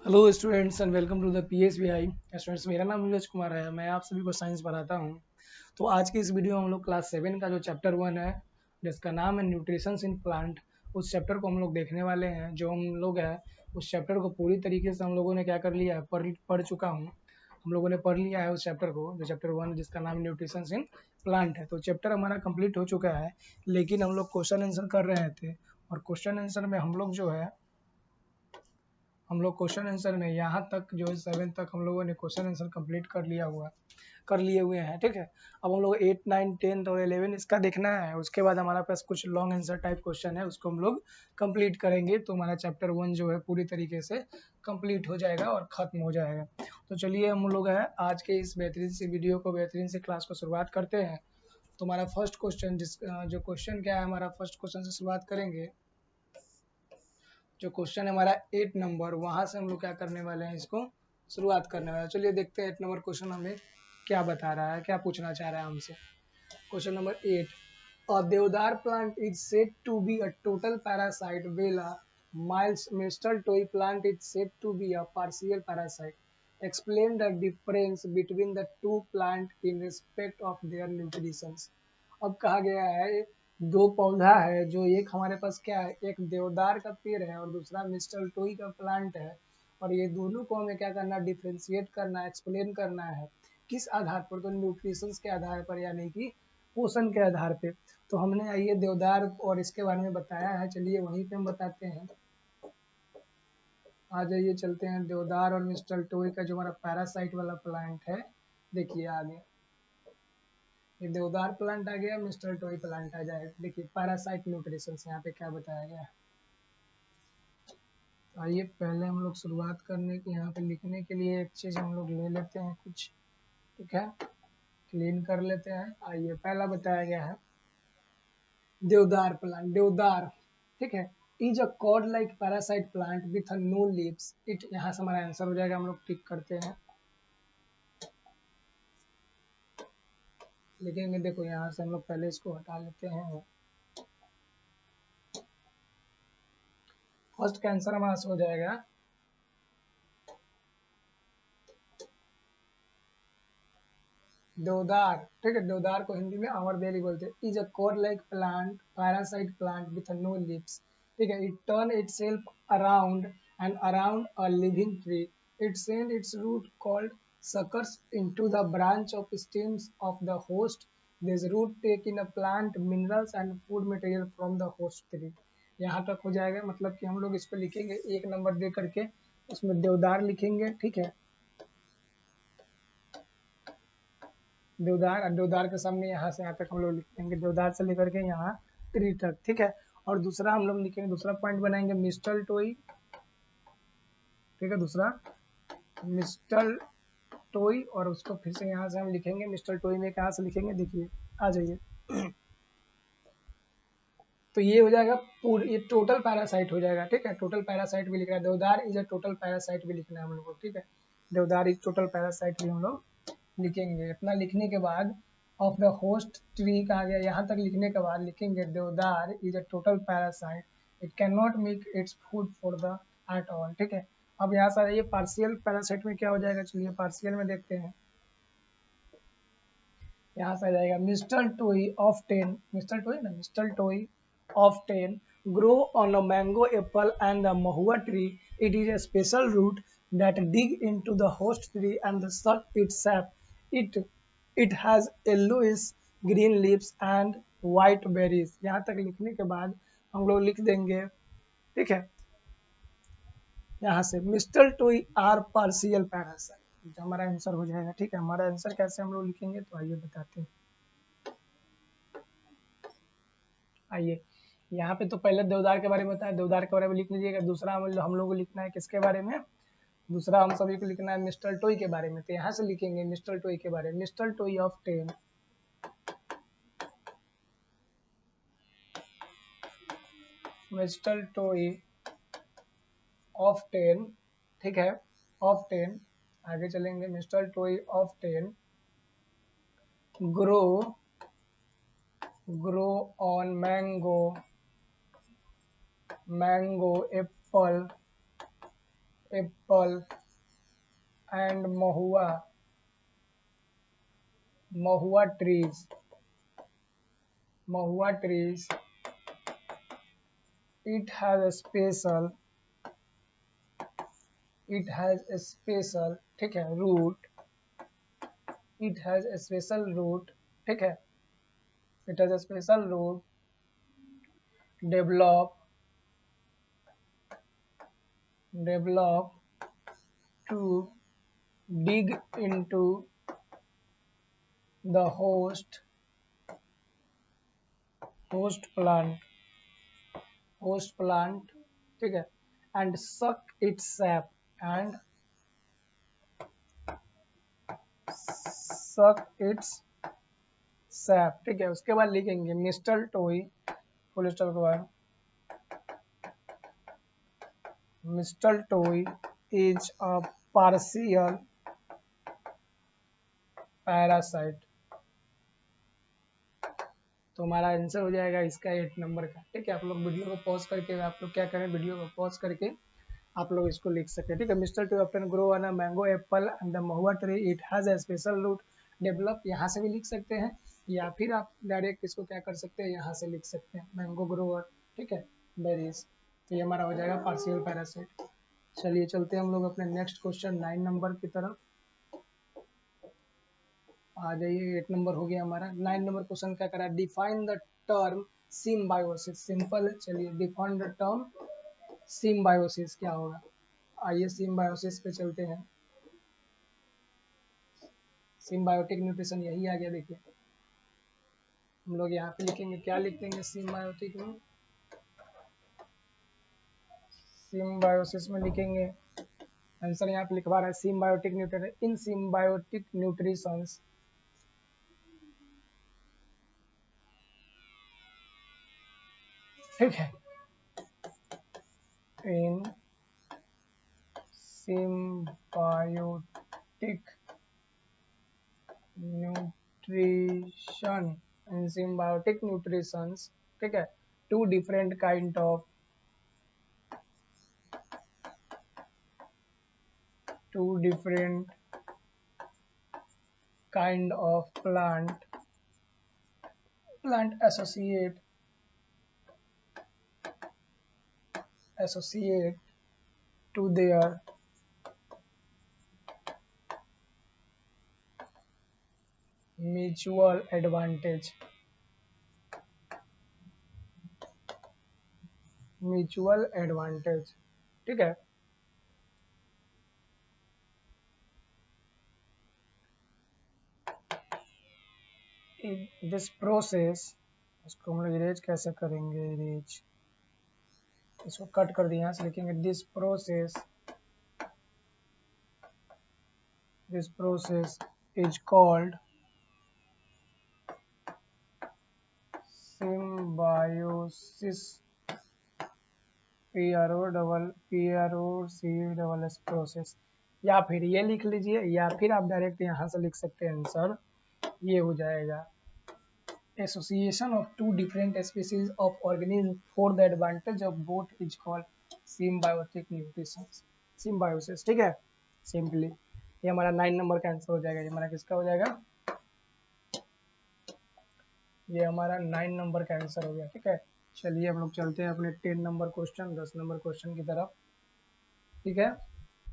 Hello students and welcome to the PSBI. Students, मेरा नाम नीरज कुमार है। मैं आप सभी को साइंस पढ़ाता हूं। तो आज की इस वीडियो में हम लोग क्लास 7 का जो चैप्टर 1 है, जिसका नाम है न्यूट्रिशन इन प्लांट, उस चैप्टर को हम लोग देखने वाले हैं। जो हम लोग है उस चैप्टर को पूरी तरीके से हम लोगों ने क्या कर लिया है, पढ़ चुका हूँ। हम लोगों ने पढ़ लिया है उस चैप्टर को, जो चैप्टर 1 जिसका नाम न्यूट्रिशन इन प्लांट है। तो चैप्टर हमारा कंप्लीट हो चुका है, लेकिन हम लोग क्वेश्चन आंसर कर रहे थे। और क्वेश्चन आंसर में हम लोग क्वेश्चन आंसर में यहाँ तक जो है 7 तक हम लोगों ने क्वेश्चन आंसर कंप्लीट कर लिए हुए हैं। ठीक है, अब हम लोग 8, 9, 10 और 11 इसका देखना है। उसके बाद हमारा पास कुछ लॉन्ग आंसर टाइप क्वेश्चन है, उसको हम लोग कंप्लीट करेंगे। तो हमारा चैप्टर 1 जो है पूरी तरीके से कंप्लीट हो जाएगा और ख़त्म हो जाएगा। तो चलिए हम लोग है आज के इस बेहतरीन सी वीडियो को, बेहतरीन से क्लास को शुरुआत करते हैं। तो हमारा फर्स्ट क्वेश्चन जो क्वेश्चन क्या है, हमारा फर्स्ट क्वेश्चन से शुरुआत करेंगे। जो क्वेश्चन है हमारा 8 नंबर, वहां से हम लोग क्या करने वाले हैं, इसको शुरुआत करने वाले हैं। चलिए देखते हैं 8 नंबर क्वेश्चन हमें क्या बता रहा है, क्या पूछना चाह रहा है हमसे। Question number 8, a deodar plant is said to be a total parasite while a mistletoe plant is said to be a partial parasite. Explain the difference between the two plants in respect of their nutrition. अब कहा गया है दो पौधा है, जो एक हमारे पास क्या है, एक देवदार का पेड़ है और दूसरा मिस्टलटोई का प्लांट है। और ये दोनों को हमें क्या करना, डिफ्रेंशिएट करना, एक्सप्लेन करना है। किस आधार पर? तो न्यूट्रिशंस के आधार पर, यानी कि पोषण के आधार पे। तो हमने ये देवदार और इसके बारे में बताया है, चलिए वहीं पे हम बताते हैं। आ जाइए, चलते हैं देवदार और मिस्टलटोई का जो हमारा पैरासाइट वाला प्लांट है। देखिए आगे ये देवदार प्लांट आ गया, मिस्टर टॉय प्लांट आ जाएगा। देखिए पैरासाइट न्यूट्रिशन यहाँ पे क्या बताया गया है। तो आइए पहले हम लोग शुरुआत करने की, यहाँ पे लिखने के लिए एक चीज हम लोग ले लेते हैं कुछ। ठीक है, क्लीन कर लेते हैं। आइए पहला बताया गया है देवदार प्लांट। देवदार, ठीक है, is a cord like parasite plant with no leaves. It, यहाँ से हमारा आंसर हो जाएगा। हम लोग टिक करते हैं, लिखेंगे। देखो यहाँ से हम लोग पहले इसको हटा लेते हैं। फर्स्ट का आंसर हमारा हो जाएगा देवदार। ठीक है, देवदार को हिंदी में अमरबेली बोलते हैं। Is a cord like plant, parasite plant with no leaves. ठीक है, it turn itself around and around a living tree. It send its root called suckers into the branch of stems of the host. These root take in a plant minerals and food material from the host tree. यहाँ तक हो जाएगा। मतलब कि हम लोग इस पर लिखेंगे 1 नंबर दे करके, उसमें देवदार लिखेंगे। ठीक है, देवदार, और देवदार के सामने यहाँ से यहाँ तक हम लोग लिख देंगे, देवदार से लेकर के यहाँ ट्री तक। ठीक है, और दूसरा हम लोग लिखेंगे, दूसरा पॉइंट बनाएंगे मिस्टल टोई। ठीक है, दूसरा मिस्टल टोई, और उसको फिर से यहाँ से हम लिखेंगे मिस्टल टोई में कहाँ से लिखेंगे, देखिए आ जाइए। तो ये हो जाएगा पूरी, ये टोटल पैरासाइट हो जाएगा। ठीक है, टोटल पैरासाइट भी लिख रहा है, देवदार इज अ टोटल पैरासाइट भी लिखना है हम लोग को। ठीक है, देवदार इज टोटल पैरासाइट भी हम लोग लिखेंगे। इतना लिखने के बाद ऑफ द होस्ट ट्री कहा गया, यहाँ तक लिखने के बाद लिखेंगे देवदार is a total parasite, it can not make its food for the at all. ठीक है, अब यहाँ से ये पार्शियल पैरासाइट में क्या हो जाएगा, चलिए पार्शियल में देखते हैं। यहाँ से आ जाएगा मिस्टर टोई ऑफ 10, मिस्टर टोई ना, मिस्टर टोई of 10 grow on a mango, apple and the mahua tree. It is a special root that dig into the host tree and suck its sap. It has yellowish green leaves and white berries. यहाँ तक लिखने के बाद हम लोग लिख देंगे। ठीक है, यहाँ से मिस्टर टोई आर पार्शियल पैरासाइट, जो हमारा आंसर हो जाएगा। ठीक है, हमारा आंसर कैसे हम लोग लिखेंगे, तो आइए बताते हैं। आइए यहाँ पे तो पहले देवदार के बारे में बताया, देवदार के बारे में लिख लीजिएगा। दूसरा हम लोग को लिखना है किसके बारे में, दूसरा हम सभी को लिखना है मिस्टर टोई के बारे में। तो यहाँ से लिखेंगे मिस्टर टोई के बारे में, मिस्टर टोई ऑफ 10, मिस्टर टोई ऑफ 10। ठीक है, ऑफ 10, आगे चलेंगे। मिस्टर टोई of 10 grow grow on mango, mango, Apple apple and mahua trees, it has a special ठीक है root, it has a special root, ठीक है, it has a special root develop to dig into the host plant, ठीक है, and suck its sap, ठीक है। उसके बाद लिखेंगे मिस्टर टोई, फुल स्टॉप के बाद मिस्टर टोई इज अ पार्शियल पैरासाइट। तो हमारा आंसर हो जाएगा इसका 8 नंबर का, ठीक है। आप लोग वीडियो को पॉज करके, आप लोग क्या करें, वीडियो को पॉज करके आप लोग इसको लिख सकते हैं, ठीक है। Mistletoe often grow on a mango apple and the mahua tree, it has a special root develop, यहाँ से भी लिख सकते हैं, या फिर आप डायरेक्ट इसको क्या कर सकते हैं, यहाँ से लिख सकते हैं मैंगो ग्रोअर, ठीक है, बेरीज। तो ये हमारा हो जाएगा पार्शियल पैरासाइट। चलिए चलते हैं हम लोग अपने नेक्स्ट क्वेश्चन 9 नंबर की तरफ। आ जाइए, 8 नंबर हो गया हमारा। 9 नंबर क्वेश्चन क्या करा, define the term symbiosis. Simple है, चलिए डिफाइन द टर्म सिम्बायोसिस क्या होगा। आइए सिम्बायोसिस पे चलते हैं। सिम्बायोटिक न्यूट्रिशन यही आ गया, देखिए हम लोग यहाँ पे लिखेंगे, क्या लिख देंगे सिम्बायोटिक में, सिम्बायोसिस में लिखेंगे, आंसर यहाँ पे लिखवा रहा है सिम्बायोटिक न्यूट्रिशन, इन सिम्बायोटिक न्यूट्रिशंस, ठीक है, इन symbiotic nutrition, in symbiotic nutritions, ठीक है, two different kind of plant associate to their mutual advantage, ठीक है। दिस प्रोसेस, इसको हम लोग इरेज कैसे करेंगे, इरेज, इसको कट कर दिया, यहाँ से लिखेंगे this process is called symbiosis, PROC process, या फिर ये लिख लीजिए, या फिर आप डायरेक्ट यहाँ से लिख सकते हैं आंसर, ये हो जाएगा association of two different species of organism for the advantage of both is called symbiotic nutrition, symbiosis, ठीक है। सिंपली ये हमारा 9 नंबर का आंसर हो जाएगा। ये हमारा किसका हो जाएगा, ये हमारा 9 नंबर का आंसर हो गया, ठीक है। चलिए हम लोग चलते हैं अपने 10 नंबर क्वेश्चन, 10 नंबर क्वेश्चन की तरफ, ठीक है।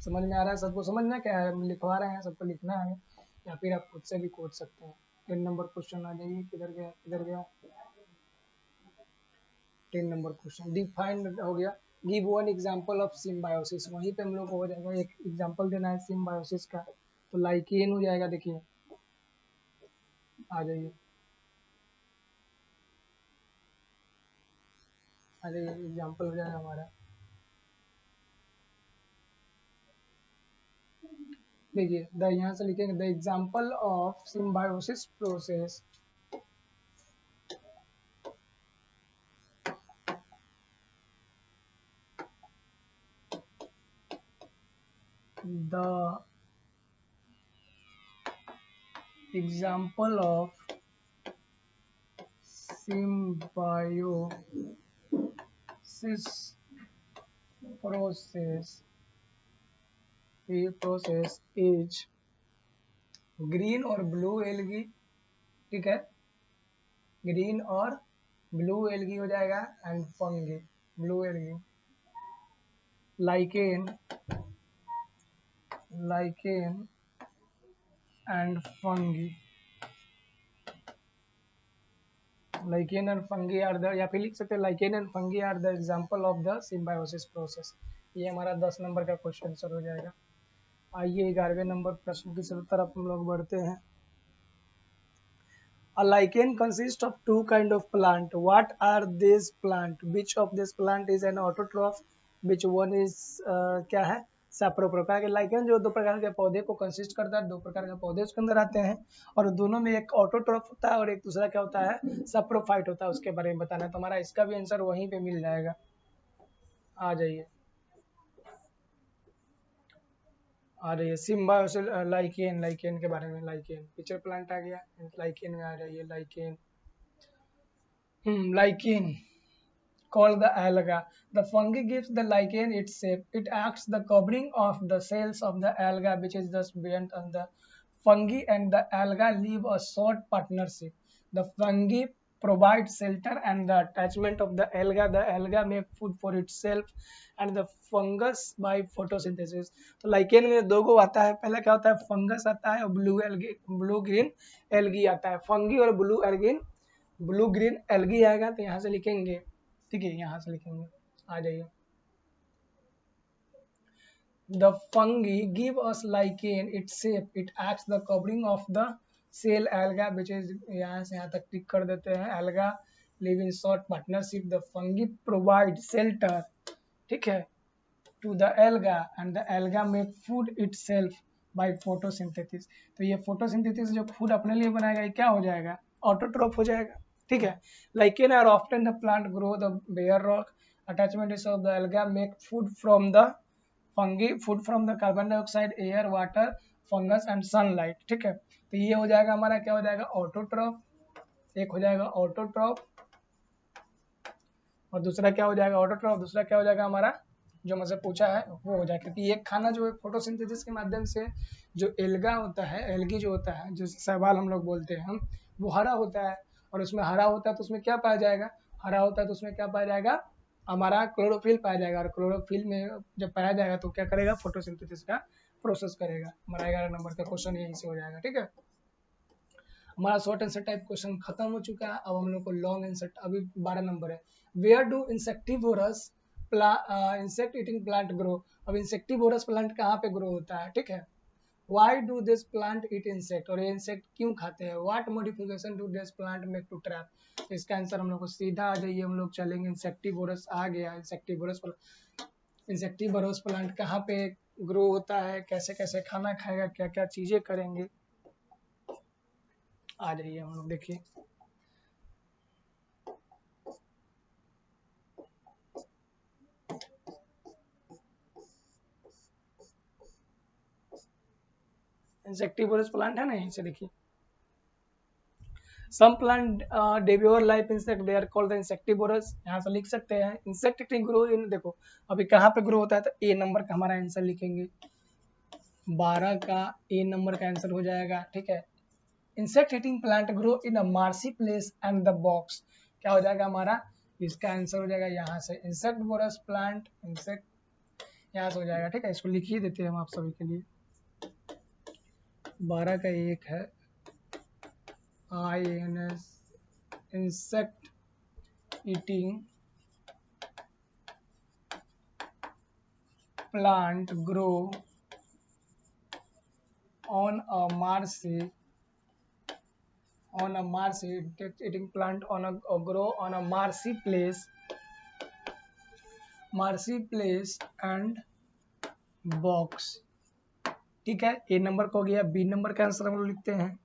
समझ में आ रहा है सबको, समझना क्या है, हम लिखवा रहे हैं, सबको लिखना है, या फिर आप खुद से भी खोज सकते हैं। 10 नंबर क्वेश्चन आ जाइए, किधर गया 10 नंबर क्वेश्चन, डिफाइन हो गया, give one example of symbiosis, वहीं पे हम लोग को हो जाएगा, एक एग्जांपल देना है सिम्बायोसिस का, तो लाइकेन हो जाएगा, देखिए आ जाइए, एग्जांपल हो जाएगा हमारा, देखिए द, यहाँ से लिखेंगे the example of symbiosis process, the example of symbiosis process ये प्रोसेस इज ग्रीन और ब्लू एलगी, ठीक है, ग्रीन और ब्लू एलगी हो जाएगा, and fungi, blue algae, lichen, lichen and fungi, lichen and fungi are the, या फिर लिख सकते हैं lichen and fungi are the example of the symbiosis process. ये हमारा 10 नंबर का क्वेश्चन आंसर हो जाएगा। आइए 11वें नंबर प्रश्न की तरफ हम लोग बढ़ते हैं। A lichen consists of two kind of plant. What are these plant? Which of this plant is an autotroph? Which one is क्या है, सैप्रोप्रोप। लाइकेन जो दो प्रकार के पौधे को कंसिस्ट करता है, दो प्रकार के पौधे उसके अंदर आते हैं, और दोनों में एक ऑटोट्रॉफ होता है और एक दूसरा क्या होता है, सैप्रोफाइट होता है। उसके बारे में बताना है, तो हमारा इसका भी आंसर वहीं पे मिल जाएगा। आ जाइए, आ रही है सिम्बायोसिस, लाइकेन, लाइकेन के बारे में, लाइकेन पिक्चर प्लांट आ गया, लाइकेन में आ रही है lichen. lichen called the alga. The fungi gives the lichen its shape. It acts the covering of the cells of the alga, which is just bent on the fungi and the alga live a short partnership. The fungi provide shelter and the attachment of the alga. The alga make food for itself and the fungus by photosynthesis. तो lichen में दो गो आता है, पहला क्या होता है, fungus आता है और blue algae, blue green algae आता है। फंगी और blue algae, blue green algae आएगा तो यहाँ से लिखेंगे, ठीक है, यहाँ से लिखेंगे। आ जाइए, the fungi give us lichen its shape, it acts the covering of the cell alga, which is, यहाँ से यहाँ तक टिक कर देते हैं, alga live in short partnership, the fungi provide shelter, ठीक है, to the alga and the alga make food itself by photosynthesis. तो ये फोटोसिंथेसिस जो फूड अपने लिए बनाएगा, ये क्या हो जाएगा, ऑटोट्रोफ हो जाएगा, ठीक है। Lichen are often the plant grow the bare rock, attachment is of the alga make food from the fungi, food from the carbon dioxide, air, water, fungus and sunlight, ठीक है। तो ये हो जाएगा हमारा, क्या हो जाएगा, ऑटोट्रोफ, एक हो जाएगा ऑटोट्रोफ और दूसरा क्या हो जाएगा, ऑटोट्रोफ, दूसरा क्या हो जाएगा हमारा, जो मुझसे पूछा है वो हो जाए, क्योंकि एक खाना जो है फोटोसिंथेसिस के माध्यम से, जो एल्गा होता है, एल्गी जो होता है, जो शैवाल हम लोग बोलते हैं हम, वो हरा होता है, और उसमें हरा होता है तो उसमें क्या पाया जाएगा, हरा होता है तो उसमें क्या पाया जाएगा, हमारा क्लोरोफिल पाया जाएगा, और क्लोरोफिल में जब पाया जाएगा तो क्या करेगा, फोटोसिंथेसिस का प्रोसेस करेगा। हमारा 11 नंबर का क्वेश्चन यहीं से हो जाएगा, ठीक है। हमारा शॉर्ट आंसर टाइप क्वेश्चन खत्म हो चुका है। अब हम लोग को लॉन्ग आंसर, अभी 12 नंबर है। Where do insectivorous insect eating plant grow. अब इंसेक्टिवोरस प्लांट कहाँ पे ग्रो होता है, ठीक है। Why do this plant eat insect, और ये इंसेक्ट क्यों खाते हैं, what modification do this plant make to trap. इसका आंसर हम लोग को सीधा आ जाइए, हम लोग चलेंगे, इंसेक्टिवोरस आ गया, इंसेक्टिवोरस प्लांट कहाँ पे ग्रो होता है, कैसे कैसे खाना खाएगा, क्या क्या चीजें करेंगे, आ जाइए हम लोग देखिए। इंसेक्टिवोरस प्लांट है ना, यहीं से देखिए। Some plant devour life insect, they are called the insectivorous। यहाँ से लिख सकते हैं इंसेक्ट ईटिंग ग्रो इन, देखो अभी कहाँ पे ग्रो होता है, तो ए नंबर का हमारा आंसर लिखेंगे, 12 का ए नंबर का आंसर हो जाएगा, ठीक है। Insect eating plant grow in a marshy place and the bogs, क्या हो जाएगा हमारा, इसका आंसर हो जाएगा यहाँ से इंसेक्टिवोरस प्लांट, इंसेक्ट यहाँ से हो जाएगा, ठीक है। इसको लिख ही देते हैं हम आप सभी के लिए। 12 का एक है INS, insect eating plant grow on a marshy, insect eating plant on a grow on a marshy place and box, ठीक है। ए नंबर को हो गया। बी नंबर का आंसर हम लोग लिखते हैं,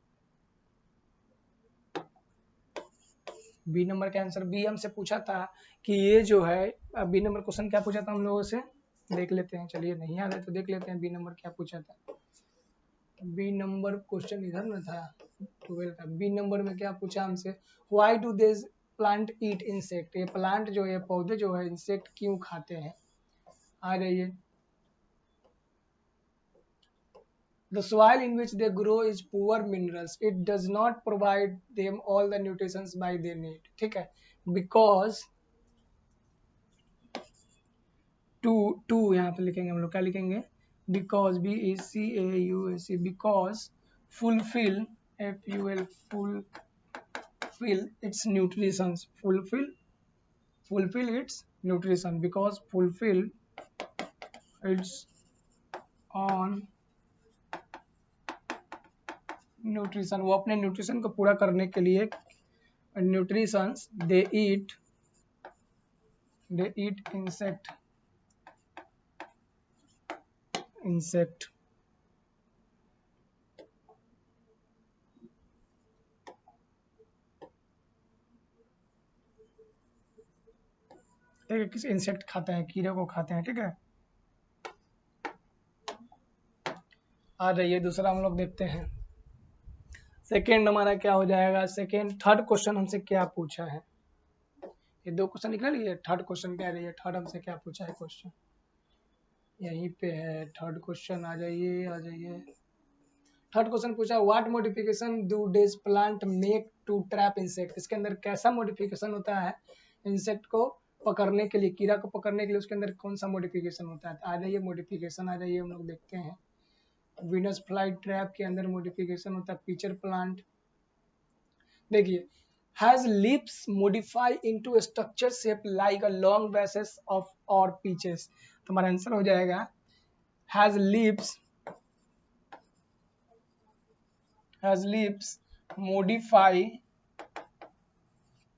बी नंबर का आंसर, बी हमसे पूछा था कि ये जो है, बी नंबर क्वेश्चन क्या पूछा था हम लोगों से, देख लेते हैं, चलिए नहीं याद है तो देख लेते हैं बी नंबर क्या पूछा था। बी नंबर क्वेश्चन इधर में था 12 का। बी नंबर में क्या पूछा हमसे, why do this plant eat insect, ये प्लांट जो है, पौधे जो है, इंसेक्ट क्यों खाते हैं। आ जाइए, The soil in which they grow is poor minerals. It does not provide them all the nutrients by they need. ठीक है, because टू यहाँ पे लिखेंगे हम लोग, क्या लिखेंगे, because BACAUSE, because fulfil FUL fulfill its nutrition, fulfill its nutrition, because fulfill its on nutrition, वो अपने न्यूट्रिशन को पूरा करने के लिए न्यूट्रिशंस दे ईट इंसेक्ट ठीक है, किस इंसेक्ट खाते हैं, कीड़े को खाते हैं। ठीक है, आ जाइए दूसरा हम लोग देखते हैं। सेकेंड हमारा क्या हो जाएगा, थर्ड क्वेश्चन हमसे क्या पूछा है, ये दो क्वेश्चन निकल लिए, थर्ड क्वेश्चन क्या है, थर्ड हमसे क्या पूछा है क्वेश्चन, यहीं पे है थर्ड क्वेश्चन, आ जाइए। थर्ड क्वेश्चन पूछा, what modification do these plant make to trap insect. इसके अंदर कैसा मॉडिफिकेशन होता है इंसेक्ट को पकड़ने के लिए, कीड़ा को पकड़ने के लिए, उसके अंदर कौन सा मॉडिफिकेशन होता है। आ जाइए मॉडिफिकेशन, आ जाइए हम लोग देखते हैं। वीनस फ्लाई ट्रैप के अंदर मॉडिफिकेशन होता है पिचर प्लांट। देखिए, has leaves modify into structure shape like a long वैसेस ऑफ और पीचेस। तो हमारा आंसर हो जाएगा has leaves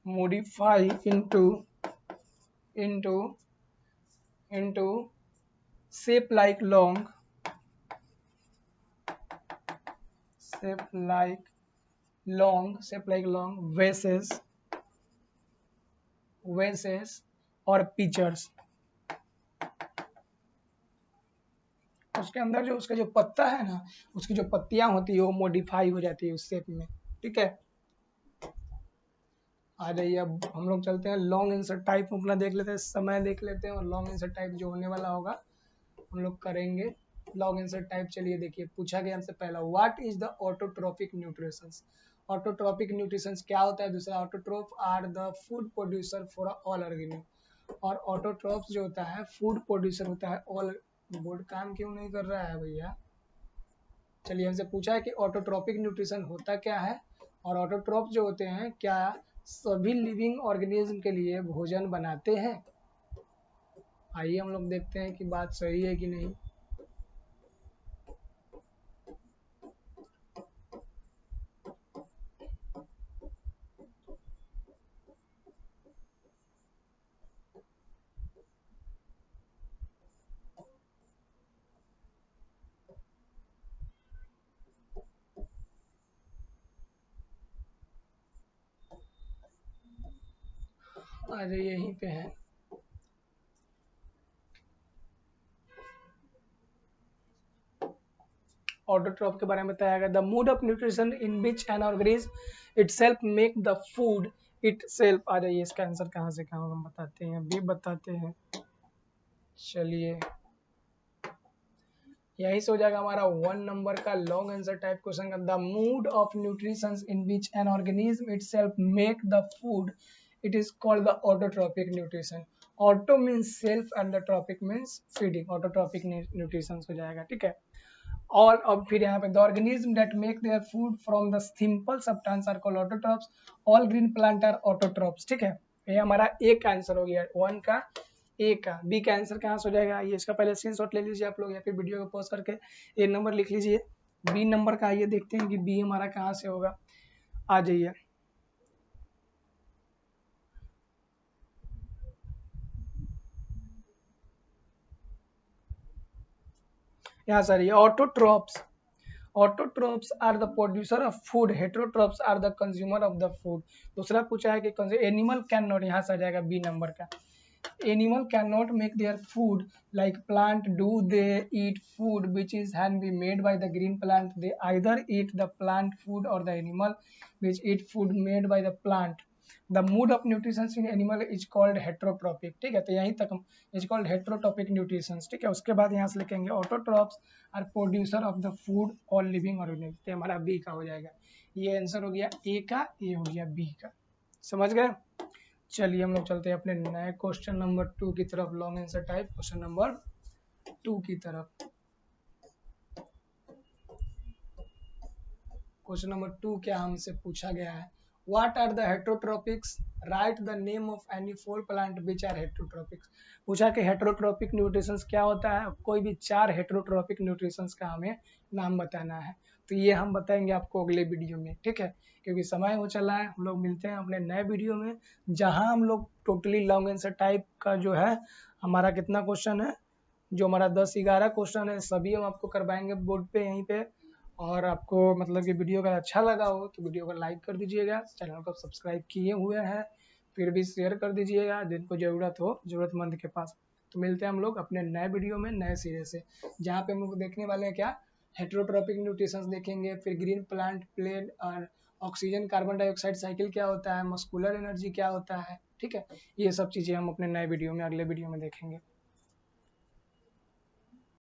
modify into shape like long vases और pitchers। उसके अंदर जो उसका जो पत्ता है ना, उसकी जो पत्तियां होती है वो मॉडिफाई हो जाती है उस शेप में। ठीक है, आ जाइए अब हम लोग चलते हैं लॉन्ग आंसर टाइप अपना देख लेते हैं, समय देख लेते हैं, और लॉन्ग आंसर टाइप जो होने वाला होगा हम लोग करेंगे। लॉन्ग आंसर टाइप चलिए देखिए, पूछा गया हमसे पहला, what is the autotrophic nutritions. Autotrophic nutritions क्या होता है। दूसरा, autotroph are the food producer for all organism. और ऑटोट्रोप्स जो होता है फूड प्रोड्यूसर होता है ऑल। बोर्ड काम क्यों नहीं कर रहा है भैया। चलिए, हमसे पूछा है कि ऑटोट्रोपिक न्यूट्रिशन होता क्या है, और ऑटोट्रोप जो होते हैं क्या सभी लिविंग ऑर्गेनिज्म के लिए भोजन बनाते हैं। आइए हम लोग देखते हैं कि बात सही है कि नहीं। अरे यहीं पे है, ऑटोट्रोप के बारे में बताया गया, the mode of nutrition in which an organism itself make the food itself. आ जाइए, इसका आंसर कहाँ से कहाँ हम बताते हैं, अभी बताते हैं। चलिए, यही से हो जाएगा हमारा 1 नंबर का लॉन्ग आंसर टाइप क्वेश्चन का, the mode of nutrition in which an organism itself make the food, it is called the autotrophic nutrition. Auto means self and the trophic means feeding, autotrophic nutrition हो जाएगा। ठीक है, और अब फिर यहाँ पे the organism that make their food from the simple substance are called autotrophs, all green plant are autotrophs. ठीक है, ये हमारा एक आंसर हो गया 1 का, ए का। बी का आंसर कहाँ से हो जाएगा, ये इसका पहले स्क्रीनशॉट ले लीजिए आप लोग, या फिर वीडियो को पॉज करके ए नंबर लिख लीजिए। बी नंबर का आइए देखते हैं कि बी हमारा कहाँ से होगा। आ जाइए, यहाँ सर, ये autotrophs, autotrophs are the producer of food, heterotrophs are the consumer of the food. दूसरा पूछा है कि एनिमल कैन नॉट, यहाँ से आ जाएगा बी नंबर का, animal cannot make their food like plant do, they eat food which is can be made by the green plant, they either eat the plant food or the animal which eat food made by the plant। The mode of nutrition in animal is called heterotrophic, ठीक है। तो यहीं तक हम is called heterotrophic nutrition, ठीक है। उसके बाद यहाँ से लिखेंगे autotrophs are producer of the food all living organism, तो हमारा बी का हो जाएगा। ये आंसर हो गया ए का, ये हो गया बी का। समझ गए? चलिए हम लोग चलते हैं अपने नए क्वेश्चन नंबर 2 की तरफ, long answer type question number 2 की तरफ। क्वेश्चन नंबर 2 क्या हमसे पूछा गया है, what are the heterotrophics, write the name of any 4 plant which are heterotrophics. पूछा कि हेट्रोट्रॉपिक न्यूट्रिशंस क्या होता है, कोई भी 4 हेट्रोट्रॉपिक न्यूट्रिशंस का हमें नाम बताना है। तो ये हम बताएंगे आपको अगले वीडियो में, ठीक है, क्योंकि समय हो चला है। हम लोग मिलते हैं अपने नए वीडियो में, जहां हम लोग टोटली लॉन्ग आंसर टाइप का जो है हमारा कितना क्वेश्चन है, जो हमारा 10-11 क्वेश्चन है, सभी हम आपको करवाएंगे बोर्ड पे यहीं पे। और आपको मतलब कि वीडियो का अच्छा लगा हो तो वीडियो को लाइक कर दीजिएगा, चैनल को सब्सक्राइब किए हुए हैं फिर भी शेयर कर दीजिएगा जिनको ज़रूरत हो, ज़रूरतमंद के पास। तो मिलते हैं हम लोग अपने नए वीडियो में नए सिरे से, जहाँ पे हम लोग देखने वाले हैं क्या, हेट्रोट्रॉपिक न्यूट्रिशंस देखेंगे, फिर ग्रीन प्लांट प्लेन और ऑक्सीजन कार्बन डाइऑक्साइड साइकिल क्या होता है, मस्कुलर एनर्जी क्या होता है, ठीक है। ये सब चीज़ें हम अपने नए वीडियो में, अगले वीडियो में देखेंगे।